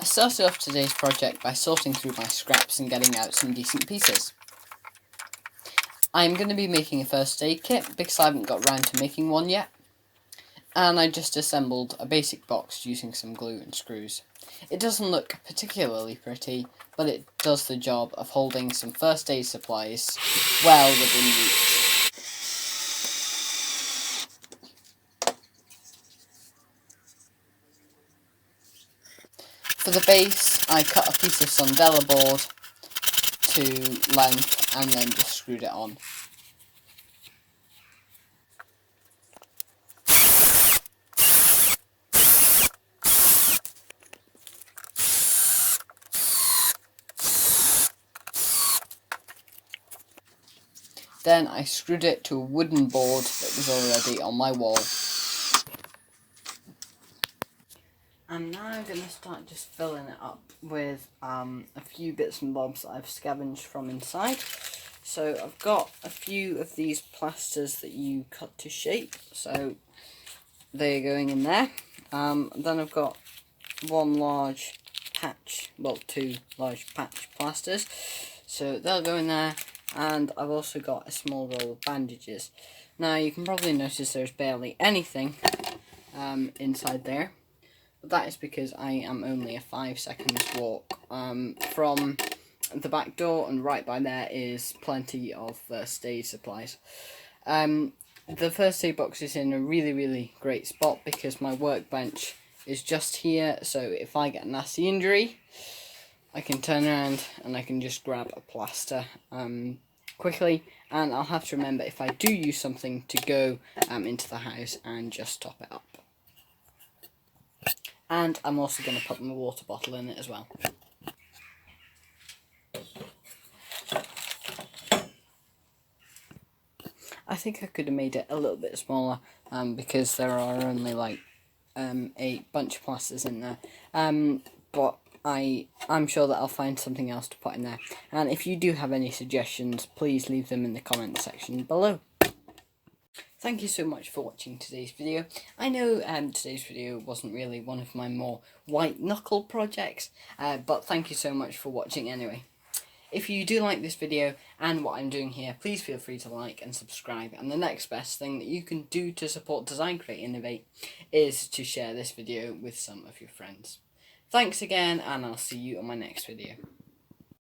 started off today's project by sorting through my scraps and getting out some decent pieces. I'm going to be making a first aid kit because I haven't got round to making one yet, and I just assembled a basic box using some glue and screws. It doesn't look particularly pretty, but it does the job of holding some first aid supplies well within reach. For the base, I cut a piece of Sondela board to length and then just screwed it on. Then I screwed it to a wooden board that was already on my wall. I'm now going to start just filling it up with a few bits and bobs that I've scavenged from inside. So I've got a few of these plasters that you cut to shape, so they're going in there. Then I've got one large patch, well, two large patch plasters, so they'll go in there. And I've also got a small roll of bandages. Now you can probably notice there's barely anything inside there, but that is because I am only a 5 seconds walk from the back door, and right by there is plenty of first aid supplies. The first aid box is in a really great spot because my workbench is just here, so if I get a nasty injury, I can turn around and I can just grab a plaster quickly, and I'll have to remember if I do use something to go into the house and just top it up. And I'm also going to put my water bottle in it as well. I think I could have made it a little bit smaller because there are only like a bunch of plasters in there, but I'm sure that I'll find something else to put in there. And if you do have any suggestions, please leave them in the comment section below. Thank you so much for watching today's video. I know today's video wasn't really one of my more white knuckle projects, but thank you so much for watching anyway. If you do like this video and what I'm doing here, please feel free to like and subscribe. And the next best thing that you can do to support Design, Create, Innovate is to share this video with some of your friends. Thanks again, and I'll see you on my next video.